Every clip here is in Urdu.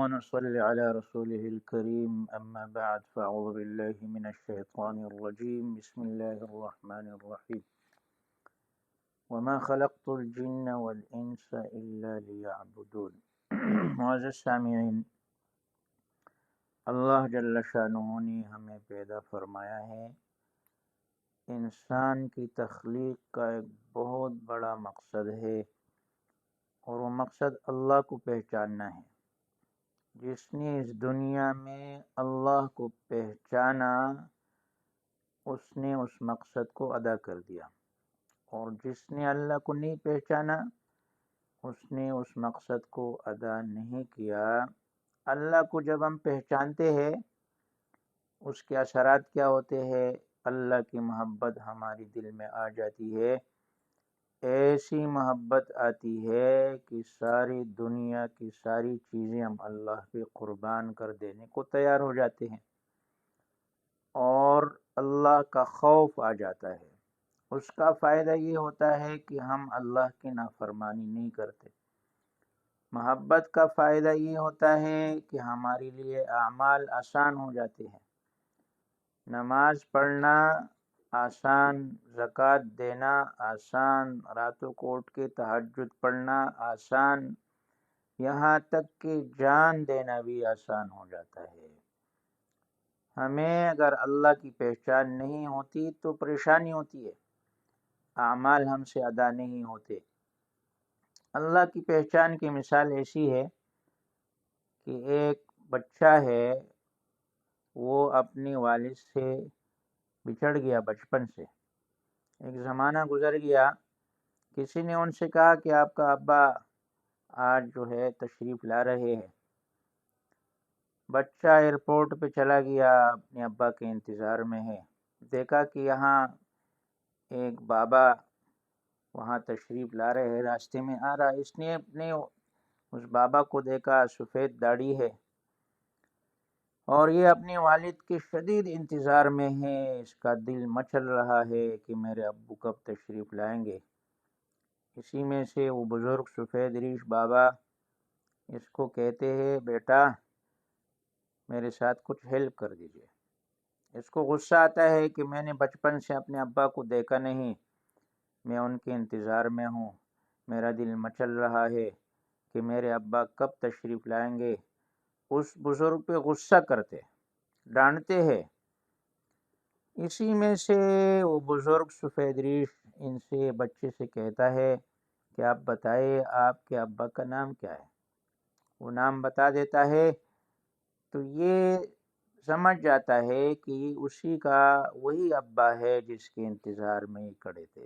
ونصلي على رسوله الكريم أما بعد فأعوذ بالله من الشيطان الرجيم بسم الله الرحمن الرحيم وما خلقت الجن والإنس إلا ليعبدون معزز سامعین، اللہ جل شانہ نے ہمیں پیدا فرمایا ہے۔ انسان کی تخلیق کا ایک بہت بڑا مقصد ہے، اور وہ مقصد اللہ کو پہچاننا ہے۔ جس نے اس دنیا میں اللہ کو پہچانا، اس نے اس مقصد کو ادا کر دیا، اور جس نے اللہ کو نہیں پہچانا، اس نے اس مقصد کو ادا نہیں کیا۔ اللہ کو جب ہم پہچانتے ہیں، اس کے اثرات کیا ہوتے ہیں؟ اللہ کی محبت ہماری دل میں آ جاتی ہے، ایسی محبت آتی ہے کہ ساری دنیا کی ساری چیزیں ہم اللہ پہ قربان کر دینے کو تیار ہو جاتے ہیں، اور اللہ کا خوف آ جاتا ہے۔ اس کا فائدہ یہ ہوتا ہے کہ ہم اللہ کی نافرمانی نہیں کرتے۔ محبت کا فائدہ یہ ہوتا ہے کہ ہمارے لیے اعمال آسان ہو جاتے ہیں، نماز پڑھنا آسان، زکوٰۃ دینا آسان، راتوں کو اٹھ کے تہجد پڑھنا آسان، یہاں تک کہ جان دینا بھی آسان ہو جاتا ہے۔ ہمیں اگر اللہ کی پہچان نہیں ہوتی تو پریشانی ہوتی ہے، اعمال ہم سے ادا نہیں ہوتے۔ اللہ کی پہچان کی مثال ایسی ہے کہ ایک بچہ ہے، وہ اپنے والد سے بچھڑ گیا بچپن سے۔ ایک زمانہ گزر گیا، کسی نے ان سے کہا کہ آپ کا ابا آج جو ہے تشریف لا رہے ہیں۔ بچہ ایئرپورٹ پہ چلا گیا، اپنے ابا کے انتظار میں ہے۔ دیکھا کہ یہاں ایک بابا وہاں تشریف لا رہے ہیں، راستے میں آ رہا۔ اس نے اپنے اس بابا کو دیکھا، سفید داڑھی ہے، اور یہ اپنے والد کے شدید انتظار میں ہے۔ اس کا دل مچل رہا ہے کہ میرے ابو کب تشریف لائیں گے۔ اسی میں سے وہ بزرگ سفید ریش بابا اس کو کہتے ہیں، بیٹا میرے ساتھ کچھ ہیلپ کر دیجئے۔ اس کو غصہ آتا ہے کہ میں نے بچپن سے اپنے ابا کو دیکھا نہیں، میں ان کے انتظار میں ہوں، میرا دل مچل رہا ہے کہ میرے ابا کب تشریف لائیں گے۔ اس بزرگ پہ غصہ کرتے، ڈانٹتے ہیں۔ اسی میں سے وہ بزرگ سفید ریش ان سے بچے سے کہتا ہے کہ آپ بتائیے آپ کے ابا کا نام کیا ہے۔ وہ نام بتا دیتا ہے، تو یہ سمجھ جاتا ہے کہ اسی کا وہی ابا ہے جس کے انتظار میں ہی کھڑے تھے۔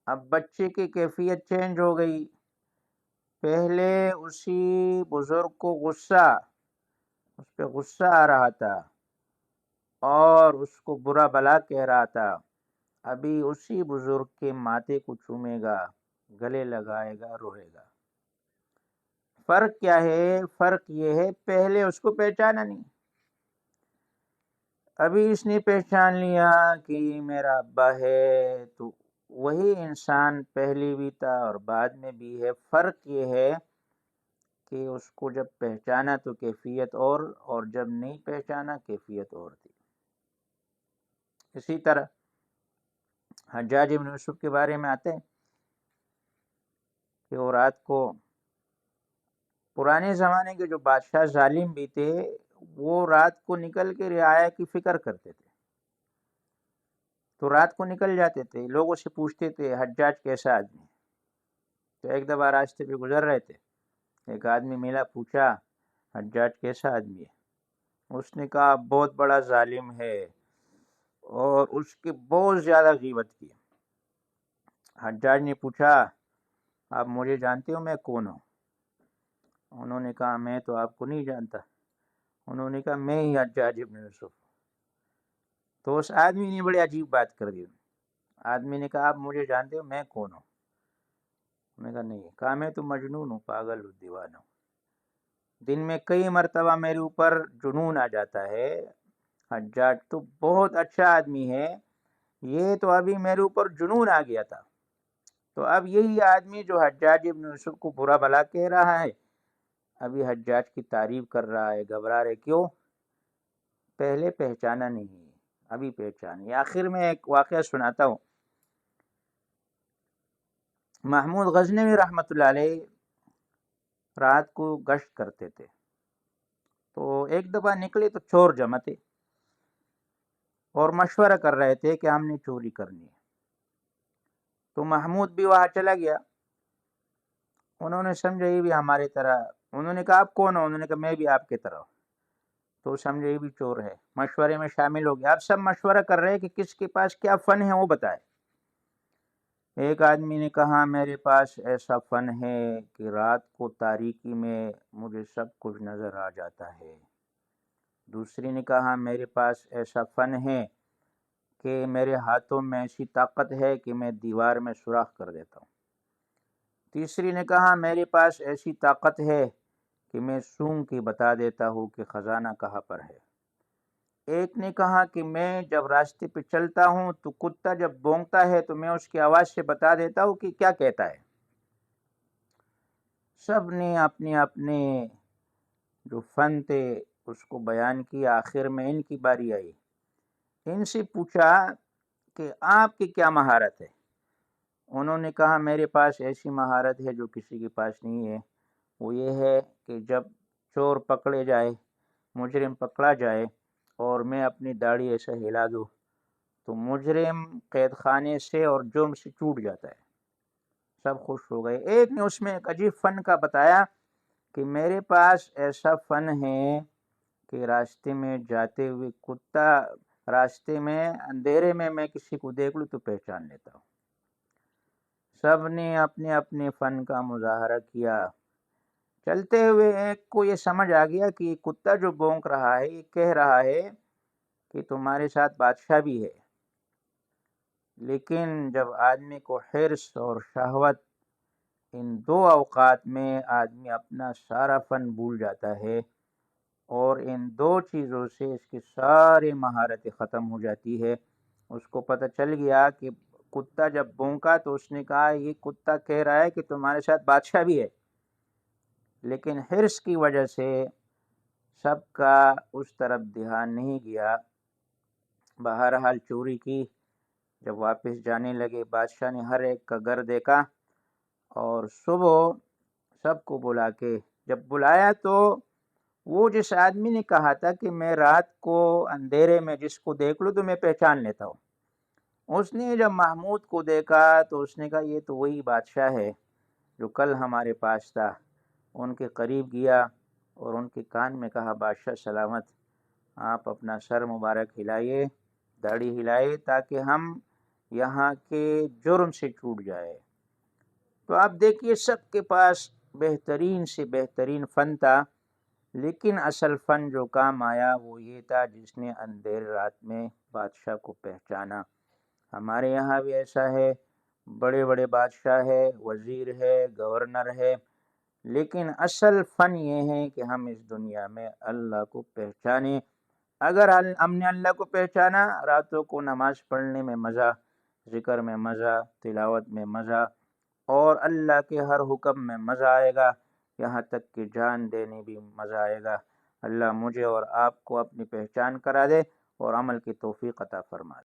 اب بچے کی کیفیت چینج ہو گئی۔ پہلے اسی بزرگ کو اس پہ غصہ آ رہا تھا اور اس کو برا بھلا کہہ رہا تھا، ابھی اسی بزرگ کے ماتھے کو چومے گا، گلے لگائے گا، روئے گا۔ فرق کیا ہے؟ فرق یہ ہے پہلے اس کو پہچانا نہیں، ابھی اس نے پہچان لیا کہ یہ میرا ابا ہے۔ تو وہی انسان پہلے بھی تھا اور بعد میں بھی ہے۔ فرق یہ ہے کہ اس کو جب پہچانا تو کیفیت اور جب نہیں پہچانا کیفیت اور تھی۔ اسی طرح حجاج بن یوسف کے بارے میں آتے ہیں کہ وہ رات کو، پرانے زمانے کے جو بادشاہ ظالم بھی تھے، وہ رات کو نکل کے رعایا کی فکر کرتے تھے، تو رات کو نکل جاتے تھے، لوگوں سے پوچھتے تھے حجاج کیسا آدمی ہے۔ تو ایک دفعہ راستے پہ گزر رہے تھے، ایک آدمی ملا، پوچھا حجاج کیسا آدمی ہے؟ اس نے کہا بہت بڑا ظالم ہے، اور اس کی بہت زیادہ غیبت کی۔ حجاج نے پوچھا آپ مجھے جانتے ہو، میں کون ہوں؟ انہوں نے کہا میں تو آپ کو نہیں جانتا۔ انہوں نے کہا میں ہی حجاج بن یوسف۔ تو اس آدمی نے بڑی عجیب بات کر دی۔ آدمی نے کہا آپ مجھے جانتے ہو، میں کون ہوں؟ انہوں نے کہا نہیں۔ کہا میں تو مجنون ہوں، پاگل ہوں، دیوانہ ہوں، دن میں کئی مرتبہ میرے اوپر جنون آ جاتا ہے۔ حجاج تو بہت اچھا آدمی ہے، یہ تو ابھی میرے اوپر جنون آ گیا تھا۔ تو اب یہی آدمی جو حجاج ابن یوسف کو برا بھلا کہہ رہا ہے، ابھی حجاج کی تعریف کر رہا ہے، گھبرا رہے، کیوں؟ پہلے پہچانا نہیں، ابھی پہچان۔ آخر میں ایک واقعہ سناتا ہوں۔ محمود غزنوی رحمۃ اللہ علیہ رات کو گشت کرتے تھے، تو ایک دفعہ نکلے تو چور جمع تھے اور مشورہ کر رہے تھے کہ ہم نے چوری کرنی ہے۔ تو محمود بھی وہاں چلا گیا۔ انہوں نے سمجھا یہ بھی ہمارے طرح، انہوں نے کہا آپ کون ہو؟ انہوں نے کہا میں بھی آپ کی طرح ہوں۔ تو سمجھے یہ بھی چور ہے، مشورے میں شامل ہو گیا۔ اب سب مشورہ کر رہے ہیں کہ کس کے پاس کیا فن ہے وہ بتائے۔ ایک آدمی نے کہا میرے پاس ایسا فن ہے کہ رات کو تاریکی میں مجھے سب کچھ نظر آ جاتا ہے۔ دوسری نے کہا میرے پاس ایسا فن ہے کہ میرے ہاتھوں میں ایسی طاقت ہے کہ میں دیوار میں سوراخ کر دیتا ہوں۔ تیسری نے کہا میرے پاس ایسی طاقت ہے کہ میں سونگ کے بتا دیتا ہوں کہ خزانہ کہاں پر ہے۔ ایک نے کہا کہ میں جب راستے پہ چلتا ہوں تو کتا جب بونگتا ہے تو میں اس کی آواز سے بتا دیتا ہوں کہ کیا کہتا ہے۔ سب نے اپنے اپنے جو فن تھے اس کو بیان کیا۔ آخر میں ان کی باری آئی۔ ان سے پوچھا کہ آپ کی کیا مہارت ہے؟ انہوں نے کہا میرے پاس ایسی مہارت ہے جو کسی کے پاس نہیں ہے، وہ یہ ہے کہ جب چور پکڑے جائے، مجرم پکڑا جائے اور میں اپنی داڑھی ایسے ہلا دوں تو مجرم قید خانے سے اور جرم سے چھوٹ جاتا ہے۔ سب خوش ہو گئے۔ ایک نے اس میں ایک عجیب فن کا بتایا کہ میرے پاس ایسا فن ہے کہ راستے میں جاتے ہوئے کتا، راستے میں اندھیرے میں کسی کو دیکھ لوں تو پہچان لیتا ہوں۔ سب نے اپنے اپنے فن کا مظاہرہ کیا۔ چلتے ہوئے ایک کو یہ سمجھ آ گیا کہ یہ کتا جو بونک رہا ہے یہ کہہ رہا ہے کہ تمہارے ساتھ بادشاہ بھی ہے۔ لیکن جب آدمی کو حرص اور شہوت، ان دو اوقات میں آدمی اپنا سارا فن بھول جاتا ہے اور ان دو چیزوں سے اس کی ساری مہارتیں ختم ہو جاتی ہے۔ اس کو پتہ چل گیا کہ کتا جب بونکا تو اس نے کہا یہ کتا کہہ رہا ہے کہ تمہارے ساتھ بادشاہ بھی ہے، لیکن حرص کی وجہ سے سب کا اس طرف دھیان نہیں گیا۔ بہرحال چوری کی۔ جب واپس جانے لگے بادشاہ نے ہر ایک کا گھر دیکھا اور صبح سب کو بلا کے جب بلایا تو وہ جس آدمی نے کہا تھا کہ میں رات کو اندھیرے میں جس کو دیکھ لوں تو میں پہچان لیتا ہوں، اس نے جب محمود کو دیکھا تو اس نے کہا یہ تو وہی بادشاہ ہے جو کل ہمارے پاس تھا۔ ان کے قریب گیا اور ان کے کان میں کہا بادشاہ سلامت، آپ اپنا سر مبارک ہلائیے، داڑھی ہلائیے تاکہ ہم یہاں کے جرم سے چھوٹ جائے۔ تو آپ دیکھیے سب کے پاس بہترین سے بہترین فن تھا، لیکن اصل فن جو کام آیا وہ یہ تھا جس نے اندھیر رات میں بادشاہ کو پہچانا۔ ہمارے یہاں بھی ایسا ہے، بڑے بڑے بادشاہ ہے، وزیر ہے، گورنر ہے، لیکن اصل فن یہ ہے کہ ہم اس دنیا میں اللہ کو پہچانیں۔ اگر ہم نے اللہ کو پہچانا، راتوں کو نماز پڑھنے میں مزہ، ذکر میں مزہ، تلاوت میں مزہ، اور اللہ کے ہر حکم میں مزہ آئے گا، یہاں تک کہ جان دینے بھی مزہ آئے گا۔ اللہ مجھے اور آپ کو اپنی پہچان کرا دے اور عمل کی توفیق عطا فرما دے۔